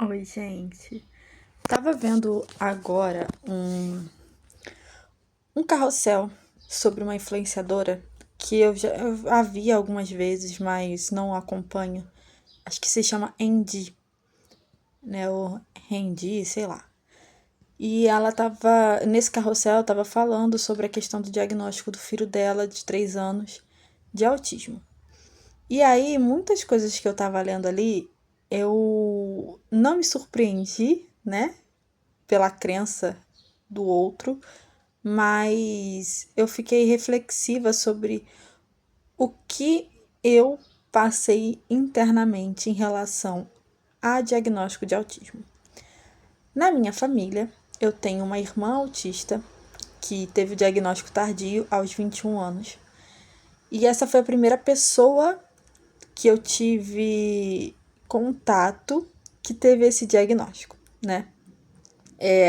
Oi, gente. Tava vendo agora um carrossel sobre uma influenciadora que eu a vi algumas vezes, mas não acompanho. Acho que se chama Andy, né? Ou Andy, sei lá. E ela tava, nesse carrossel, tava falando sobre a questão do diagnóstico do filho dela, de 3 anos, de autismo. E aí, muitas coisas que eu tava lendo ali, eu não me surpreendi, né? Pela crença do outro, mas eu fiquei reflexiva sobre o que eu passei internamente em relação a diagnóstico de autismo. Na minha família, eu tenho uma irmã autista que teve o diagnóstico tardio aos 21 anos. E essa foi a primeira pessoa que eu tive contato que teve esse diagnóstico, né?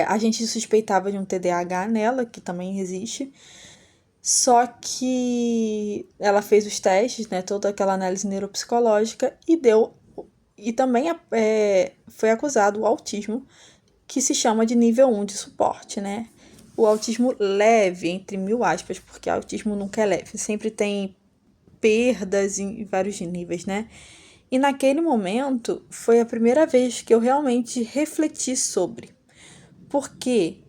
A gente suspeitava de um TDAH nela, que também existe, só que ela fez os testes, né, toda aquela análise neuropsicológica e deu. E também foi acusado o autismo, que se chama de nível 1 de suporte, né? O autismo leve, entre mil aspas, porque autismo nunca é leve, sempre tem perdas em vários níveis, né? E naquele momento foi a primeira vez que eu realmente refleti sobre. Porque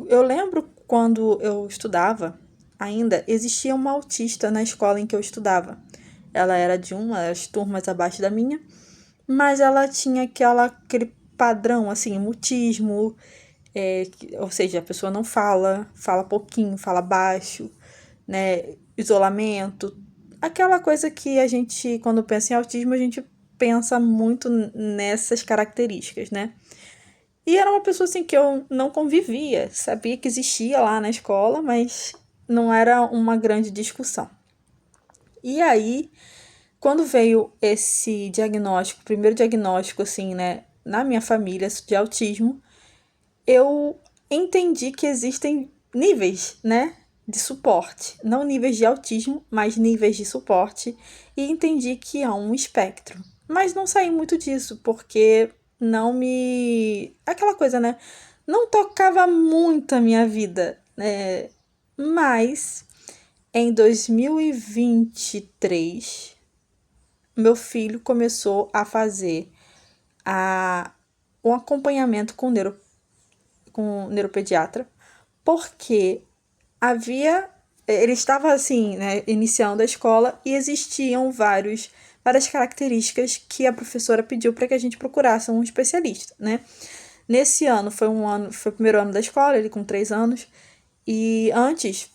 eu lembro quando eu estudava, ainda existia uma autista na escola em que eu estudava. Ela era de uma das turmas abaixo da minha, mas ela tinha aquele padrão, assim, mutismo, ou seja, a pessoa não fala, fala pouquinho, fala baixo, né, isolamento, aquela coisa que a gente, quando pensa em autismo, a gente pensa muito nessas características, né? E era uma pessoa assim que eu não convivia, sabia que existia lá na escola, mas não era uma grande discussão. E aí, quando veio esse diagnóstico, o primeiro diagnóstico assim, né, na minha família de autismo, eu entendi que existem níveis, né, de suporte, não níveis de autismo, mas níveis de suporte, e entendi que há um espectro. Mas não saí muito disso, porque não me. Aquela coisa, né? Não tocava muito a minha vida, né? Mas em 2023, meu filho começou a fazer a, um acompanhamento com neuropediatra, porque havia. Ele estava assim, né, iniciando a escola e existiam várias características que a professora pediu para que a gente procurasse um especialista, né? Nesse ano foi o primeiro ano da escola, ele com 3 anos, e antes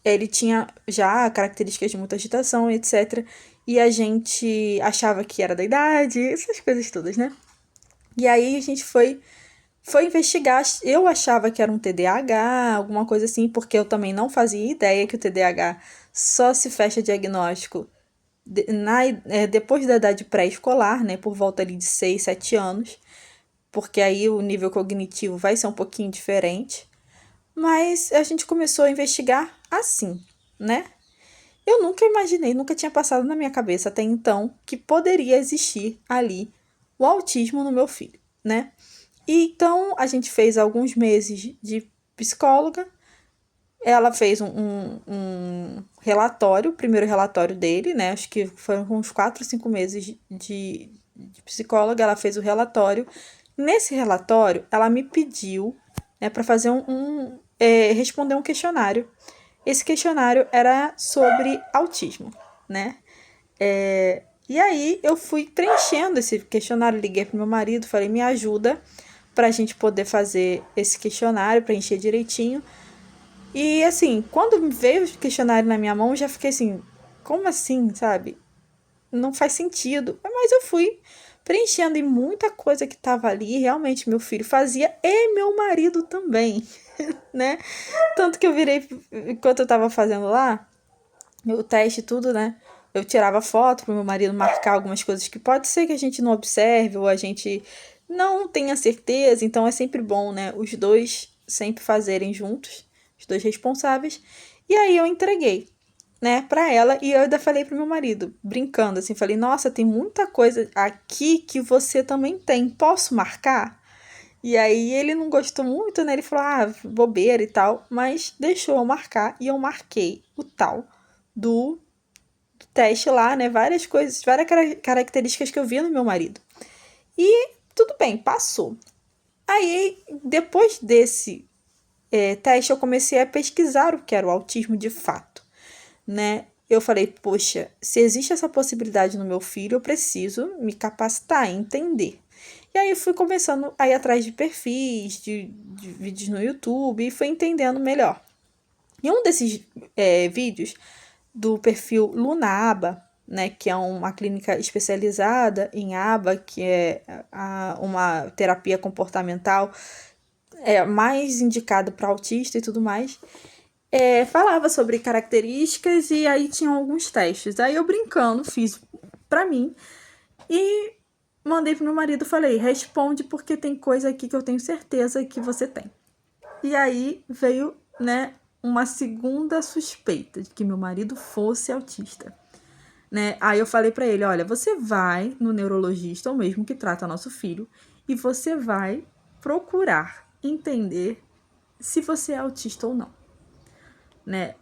ele tinha já características de muita agitação, etc. E a gente achava que era da idade, essas coisas todas, né? E aí a gente foi investigar. Eu achava que era um TDAH, alguma coisa assim, porque eu também não fazia ideia que o TDAH só se fecha diagnóstico depois da idade pré-escolar, né, por volta ali de 6 7 anos, porque aí o nível cognitivo vai ser um pouquinho diferente. Mas a gente começou a investigar assim, né? Eu nunca imaginei, nunca tinha passado na minha cabeça até então que poderia existir ali o autismo no meu filho, né? E então a gente fez alguns meses de psicóloga. Ela fez um relatório, o primeiro relatório dele, né? Acho que foram uns 4, 5 meses de psicóloga. Ela fez o relatório. Nesse relatório, ela me pediu, né, para fazer responder um questionário. Esse questionário era sobre autismo, né? E aí eu fui preenchendo esse questionário, liguei pro meu marido, falei, me ajuda pra gente poder fazer esse questionário, preencher direitinho. E assim, quando veio o questionário na minha mão, eu já fiquei assim, como assim, sabe? Não faz sentido. Mas eu fui preenchendo e muita coisa que tava ali, realmente meu filho fazia e meu marido também, né? Tanto que eu virei, enquanto eu tava fazendo lá, o teste e tudo, né? Eu tirava foto pro meu marido marcar algumas coisas que pode ser que a gente não observe ou a gente não tenha certeza, então é sempre bom, né? Os dois sempre fazerem juntos, os dois responsáveis. E aí eu entreguei. né, pra ela, e eu ainda falei pro meu marido, brincando, assim, falei, nossa, tem muita coisa aqui que você também tem, posso marcar? E aí ele não gostou muito, né, ele falou, ah, bobeira e tal, mas deixou eu marcar, e eu marquei o tal do teste lá, né, várias coisas, várias características que eu vi no meu marido. E tudo bem, passou. Aí, depois desse teste, eu comecei a pesquisar o que era o autismo de fato, né? Eu falei, poxa, se existe essa possibilidade no meu filho, eu preciso me capacitar, entender. E aí fui começando a ir atrás de perfis, de vídeos no YouTube e fui entendendo melhor. E um desses vídeos do perfil Lunaba, né, que é uma clínica especializada em ABA, que é uma terapia comportamental mais indicada para autista e tudo mais, falava sobre características e aí tinham alguns testes. Aí eu brincando fiz para mim e mandei pro meu marido, falei, responde porque tem coisa aqui que eu tenho certeza que você tem. E aí veio, né, uma segunda suspeita de que meu marido fosse autista. Né? Aí eu falei para ele, olha, você vai no neurologista, ou mesmo que trata nosso filho, e você vai procurar entender se você é autista ou não, né?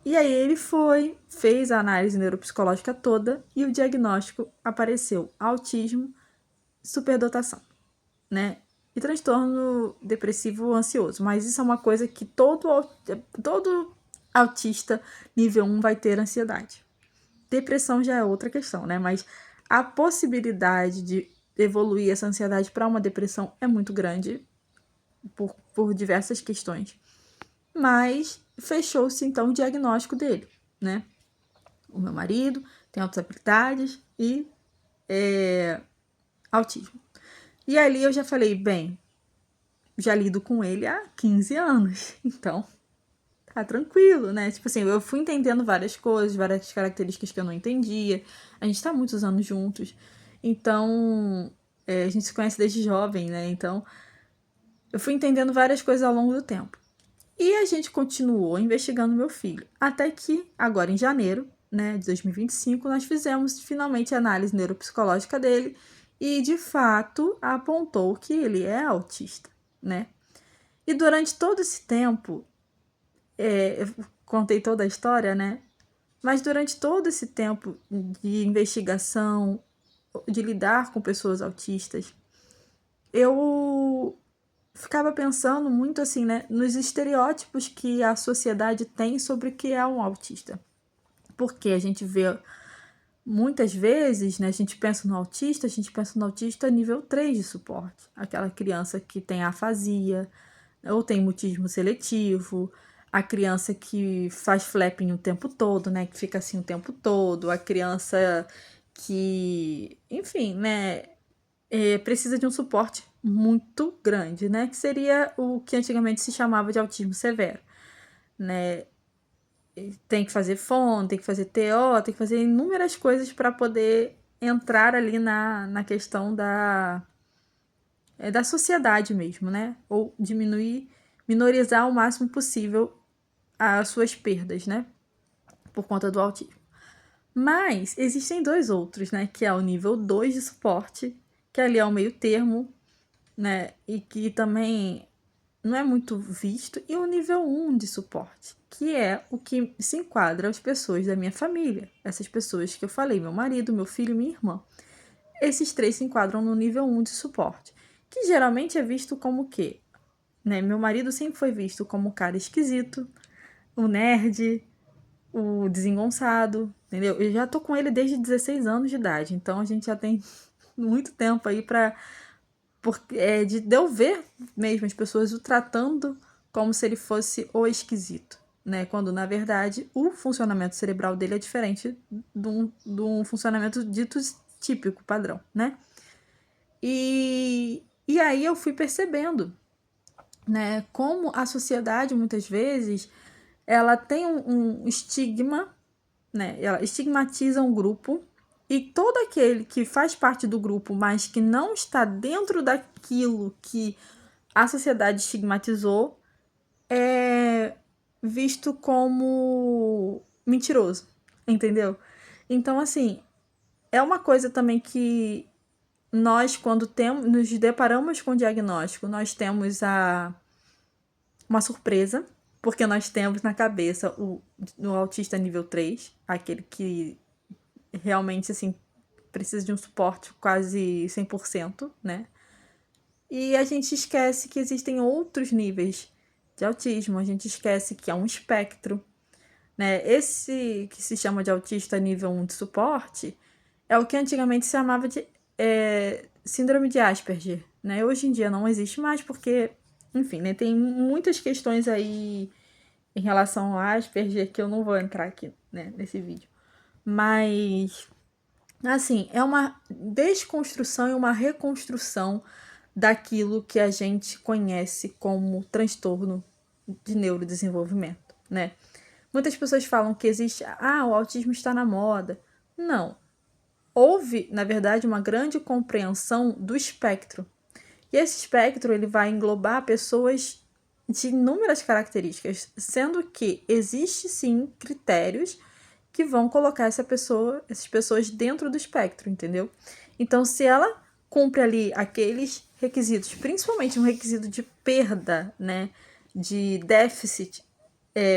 E aí ele foi, fez a análise neuropsicológica toda e o diagnóstico apareceu autismo, superdotação, né? E transtorno depressivo ansioso. Mas isso é uma coisa que todo autista nível 1 vai ter ansiedade. Depressão já é outra questão, né? Mas a possibilidade de evoluir essa ansiedade para uma depressão é muito grande por diversas questões. Mas fechou-se então o diagnóstico dele, né? O meu marido tem altas habilidades e autismo. E ali eu já falei, bem, já lido com ele há 15 anos, então tá tranquilo, né? Tipo assim, eu fui entendendo várias coisas, várias características que eu não entendia. A gente tá muitos anos juntos, então a gente se conhece desde jovem, né? Então eu fui entendendo várias coisas ao longo do tempo. E a gente continuou investigando meu filho, até que agora em janeiro, né, de 2025, nós fizemos finalmente a análise neuropsicológica dele e de fato apontou que ele é autista, né? E durante todo esse tempo, eu contei toda a história, né? Mas durante todo esse tempo de investigação, de lidar com pessoas autistas, eu ficava pensando muito assim, né, nos estereótipos que a sociedade tem sobre o que é um autista. Porque a gente vê muitas vezes, né, a gente pensa no autista nível 3 de suporte. Aquela criança que tem afasia, ou tem mutismo seletivo, a criança que faz flapping o tempo todo, né, que fica assim o tempo todo, a criança que, enfim, né, precisa de um suporte muito grande, né, que seria o que antigamente se chamava de autismo severo, né, tem que fazer fono, tem que fazer TO, tem que fazer inúmeras coisas para poder entrar ali na questão da sociedade mesmo, né? Ou minorizar o máximo possível as suas perdas, né? Por conta do autismo. Mas existem dois outros, né? Que é o nível 2 de suporte, que ali é o meio termo, né? E que também não é muito visto, e o nível 1 de suporte, que é o que se enquadra às pessoas da minha família. Essas pessoas que eu falei, meu marido, meu filho e minha irmã. Esses três se enquadram no nível 1 de suporte, que geralmente é visto como o quê? Né? Meu marido sempre foi visto como o cara esquisito, o nerd, o desengonçado, entendeu? Eu já tô com ele desde 16 anos de idade, então a gente já tem muito tempo aí de eu ver mesmo as pessoas o tratando como se ele fosse o esquisito, né? Quando, na verdade, o funcionamento cerebral dele é diferente de um funcionamento dito típico, padrão, né? E aí eu fui percebendo, né? Como a sociedade, muitas vezes, ela tem um estigma, né? Ela estigmatiza um grupo e todo aquele que faz parte do grupo, mas que não está dentro daquilo que a sociedade estigmatizou, é visto como mentiroso, entendeu? Então, assim, é uma coisa também que nós, quando nos deparamos com o diagnóstico, nós temos uma surpresa, porque nós temos na cabeça o autista nível 3, aquele que realmente, assim, precisa de um suporte quase 100%, né? E a gente esquece que existem outros níveis de autismo, a gente esquece que é um espectro, né? Esse que se chama de autista nível 1 de suporte é o que antigamente se chamava de síndrome de Asperger, né? Hoje em dia não existe mais porque, enfim, né, tem muitas questões aí em relação ao Asperger que eu não vou entrar aqui, né, nesse vídeo. Mas, assim, é uma desconstrução e uma reconstrução daquilo que a gente conhece como transtorno de neurodesenvolvimento, né? Muitas pessoas falam que existe, o autismo está na moda. Não. Houve, na verdade, uma grande compreensão do espectro. E esse espectro ele vai englobar pessoas de inúmeras características, sendo que existe sim critérios que vão colocar essas pessoas dentro do espectro, entendeu? Então, se ela cumpre ali aqueles requisitos, principalmente um requisito de perda, né, de déficit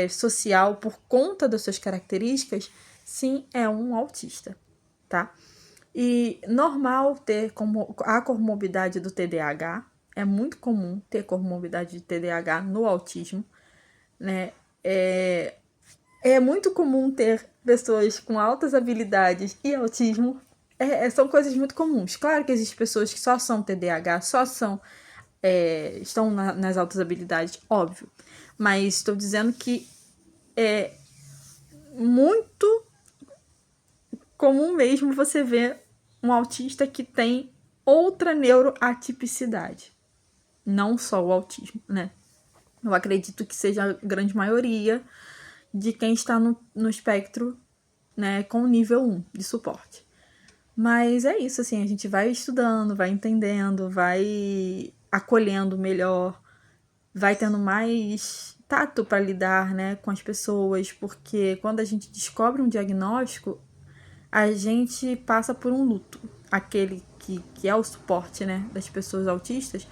social por conta das suas características, sim, é um autista, tá? E normal ter a comorbidade do TDAH, é muito comum ter comorbidade de TDAH no autismo, né? É muito comum ter pessoas com altas habilidades e autismo. São coisas muito comuns. Claro que existem pessoas que só são TDAH, estão nas altas habilidades, óbvio. Mas estou dizendo que é muito comum mesmo você ver um autista que tem outra neuroatipicidade. Não só o autismo, né? Eu acredito que seja a grande maioria de quem está no espectro, né, com nível 1 de suporte. Mas é isso, assim, a gente vai estudando, vai entendendo, vai acolhendo melhor, vai tendo mais tato para lidar, né, com as pessoas, porque quando a gente descobre um diagnóstico, a gente passa por um luto. Aquele que é o suporte, né, das pessoas autistas,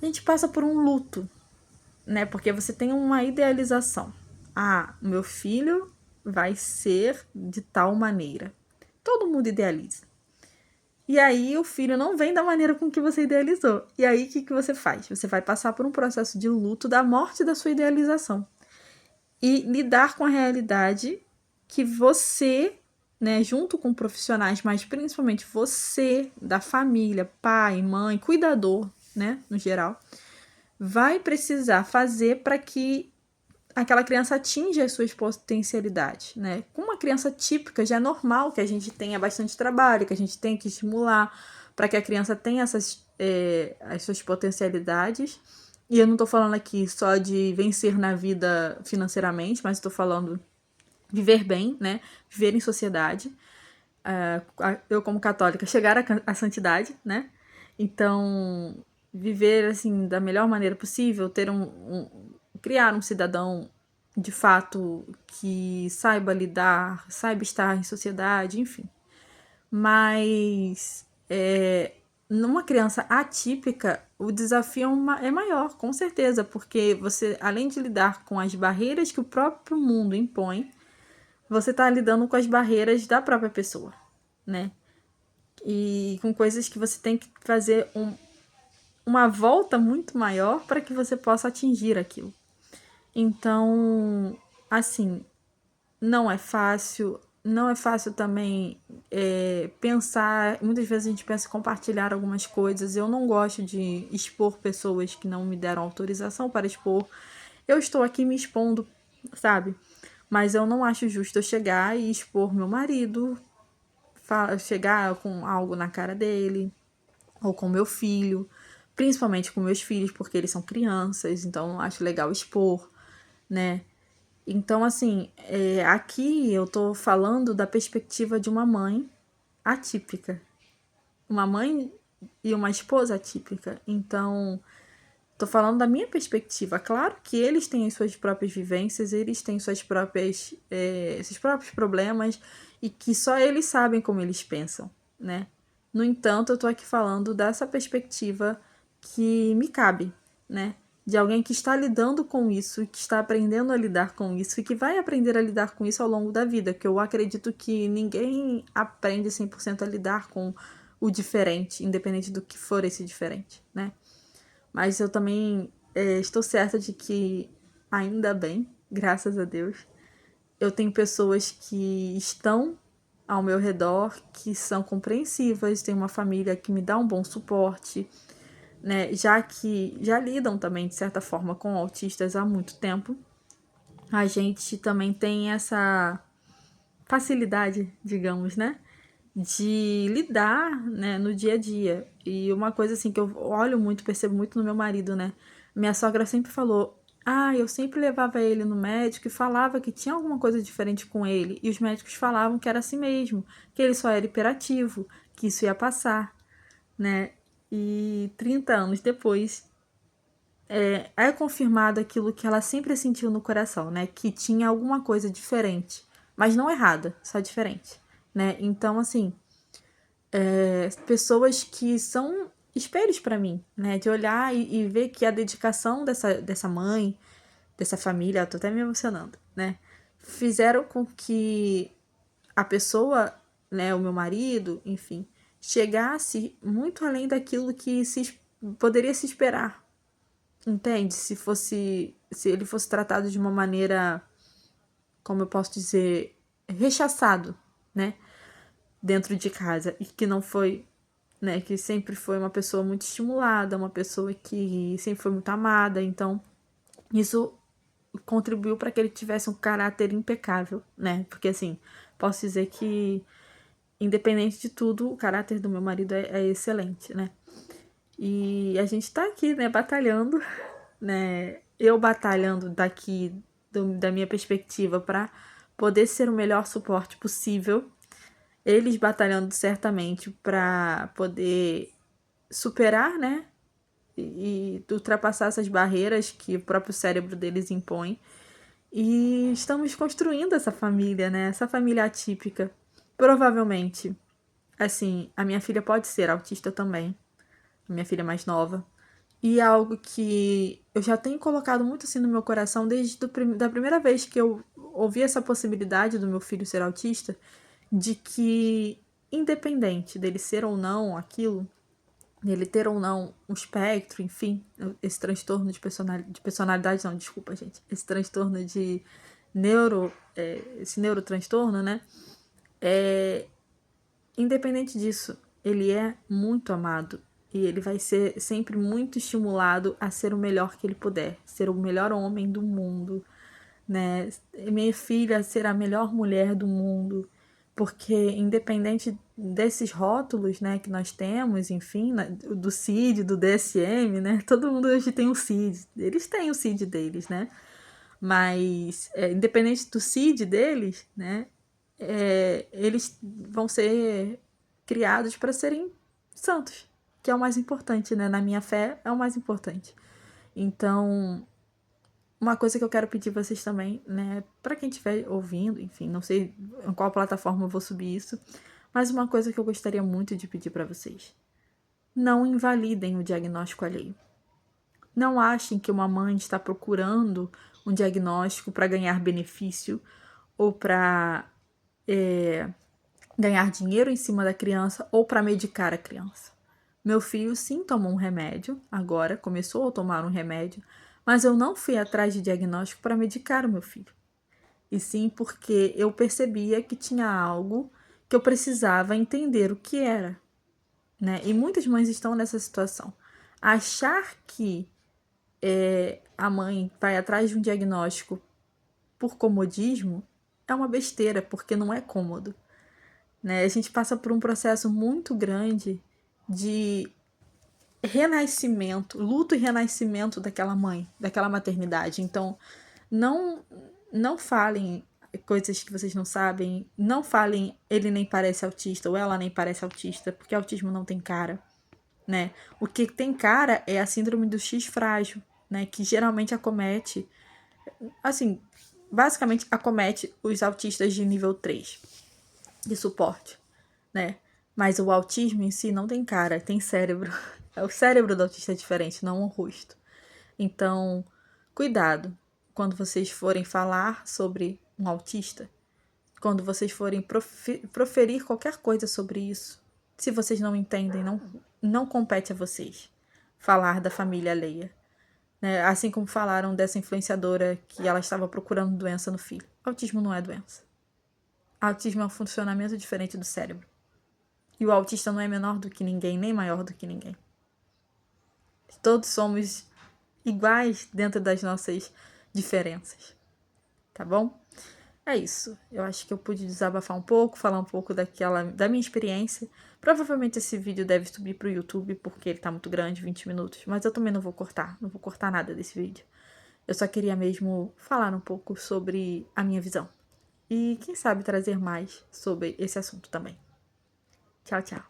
a gente passa por um luto, né, porque você tem uma idealização. Meu filho vai ser de tal maneira. Todo mundo idealiza. E aí o filho não vem da maneira com que você idealizou. E aí o que você faz? Você vai passar por um processo de luto da morte da sua idealização. E lidar com a realidade que você, né, junto com profissionais, mas principalmente você, da família, pai, mãe, cuidador, né, no geral, vai precisar fazer para que aquela criança atinja as suas potencialidades, né? Com uma criança típica, já é normal que a gente tenha bastante trabalho, que a gente tenha que estimular para que a criança tenha as suas potencialidades. E eu não estou falando aqui só de vencer na vida financeiramente, mas estou falando viver bem, né? Viver em sociedade. Eu, como católica, chegar à santidade, né? Então, viver, assim, da melhor maneira possível, criar um cidadão, de fato, que saiba lidar, saiba estar em sociedade, enfim. Mas, numa criança atípica, o desafio é maior, com certeza, porque você, além de lidar com as barreiras que o próprio mundo impõe, você está lidando com as barreiras da própria pessoa, né? E com coisas que você tem que fazer uma volta muito maior para que você possa atingir aquilo. Então, assim, não é fácil. Não é fácil também pensar. Muitas vezes a gente pensa em compartilhar algumas coisas. Eu não gosto de expor pessoas que não me deram autorização para expor. Eu estou aqui me expondo, sabe? Mas eu não acho justo eu chegar e expor meu marido, chegar com algo na cara dele, ou com meu filho, principalmente com meus filhos, porque eles são crianças, então não acho legal expor, né? Então, assim, aqui eu tô falando da perspectiva de uma mãe atípica, uma mãe e uma esposa atípica. Então, Tô falando da minha perspectiva. Claro que eles têm as suas próprias vivências, eles têm seus próprios problemas e que só eles sabem como eles pensam, né? No entanto, eu tô aqui falando dessa perspectiva que me cabe, né? De alguém que está lidando com isso, que está aprendendo a lidar com isso e que vai aprender a lidar com isso ao longo da vida, que eu acredito que ninguém aprende 100% a lidar com o diferente, independente do que for esse diferente, né? Mas eu também estou certa de que, ainda bem, graças a Deus, eu tenho pessoas que estão ao meu redor, que são compreensivas, tenho uma família que me dá um bom suporte, né? Já que já lidam também, de certa forma, com autistas há muito tempo. A gente também tem essa facilidade, digamos, né? De lidar, né, no dia a dia. E uma coisa assim que eu olho muito, percebo muito no meu marido, né? Minha sogra sempre falou: "Ah, eu sempre levava ele no médico e falava que tinha alguma coisa diferente com ele, e os médicos falavam que era assim mesmo, que ele só era hiperativo, que isso ia passar", né? E 30 anos depois, é confirmado aquilo que ela sempre sentiu no coração, né? Que tinha alguma coisa diferente, mas não errada, só diferente, né? Então, assim, pessoas que são espelhos para mim, né? De olhar e ver que a dedicação dessa mãe, dessa família, eu tô até me emocionando, né? Fizeram com que a pessoa, né, o meu marido, enfim, chegasse muito além daquilo que poderia se esperar, entende? Se ele fosse tratado de uma maneira, como eu posso dizer, rechaçado, né? Dentro de casa e que não foi, né, que sempre foi uma pessoa muito estimulada, uma pessoa que sempre foi muito amada, então isso contribuiu para que ele tivesse um caráter impecável, né? Porque assim, posso dizer que independente de tudo, o caráter do meu marido é excelente, né? E a gente tá aqui, né, batalhando, né? Eu batalhando da minha perspectiva para poder ser o melhor suporte possível, eles batalhando certamente para poder superar, né? E ultrapassar essas barreiras que o próprio cérebro deles impõe. E estamos construindo essa família, né? Essa família atípica. Provavelmente, assim, a minha filha pode ser autista também. A minha filha mais nova. E é algo que eu já tenho colocado muito assim no meu coração desde da primeira vez que eu ouvi essa possibilidade do meu filho ser autista, de que, independente dele ser ou não aquilo, dele ter ou não um espectro, enfim, esse transtorno de personalidade, não, desculpa, gente, esse transtorno de esse neurotranstorno, né? Independente disso, ele é muito amado e ele vai ser sempre muito estimulado a ser o melhor que ele puder, ser o melhor homem do mundo, né? Minha filha ser a melhor mulher do mundo, porque independente desses rótulos, né, que nós temos, enfim, do CID, do DSM, né? Todo mundo hoje tem um CID, eles têm o CID deles, né? Mas independente do CID deles, né? Eles vão ser criados para serem santos, que é o mais importante, né? Na minha fé é o mais importante. Então, uma coisa que eu quero pedir vocês também, né, para quem estiver ouvindo, enfim, não sei em qual plataforma eu vou subir isso, mas uma coisa que eu gostaria muito de pedir para vocês: não invalidem o diagnóstico alheio. Não achem que uma mãe está procurando um diagnóstico para ganhar benefício ou para ganhar dinheiro em cima da criança ou para medicar a criança. Meu filho sim tomou um remédio, agora começou a tomar um remédio, mas eu não fui atrás de diagnóstico para medicar o meu filho. E sim porque eu percebia que tinha algo que eu precisava entender o que era, né? E muitas mães estão nessa situação. Achar que a mãe vai atrás de um diagnóstico por comodismo é uma besteira, porque não é cômodo, né? A gente passa por um processo muito grande de renascimento, luto e renascimento daquela mãe, daquela maternidade. Então, não não falem coisas que vocês não sabem, não falem ele nem parece autista ou ela nem parece autista, porque autismo não tem cara, né? O que tem cara é a síndrome do X frágil, né? Que geralmente acomete, assim, basicamente acomete os autistas de nível 3 de suporte, né? Mas o autismo em si não tem cara, tem cérebro. É o cérebro do autista diferente, não o rosto. Então, cuidado quando vocês forem falar sobre um autista, quando vocês forem proferir qualquer coisa sobre isso. Se vocês não entendem, não compete a vocês falar da família alheia. Né? Assim como falaram dessa influenciadora que ela estava procurando doença no filho. Autismo não é doença. Autismo é um funcionamento diferente do cérebro. E o autista não é menor do que ninguém, nem maior do que ninguém. Todos somos iguais dentro das nossas diferenças. Tá bom? É isso. Eu acho que eu pude desabafar um pouco, falar um pouco da minha experiência. Provavelmente esse vídeo deve subir pro YouTube, porque ele tá muito grande, 20 minutos. Mas eu também não vou cortar nada desse vídeo. Eu só queria mesmo falar um pouco sobre a minha visão. E quem sabe trazer mais sobre esse assunto também. Tchau, tchau.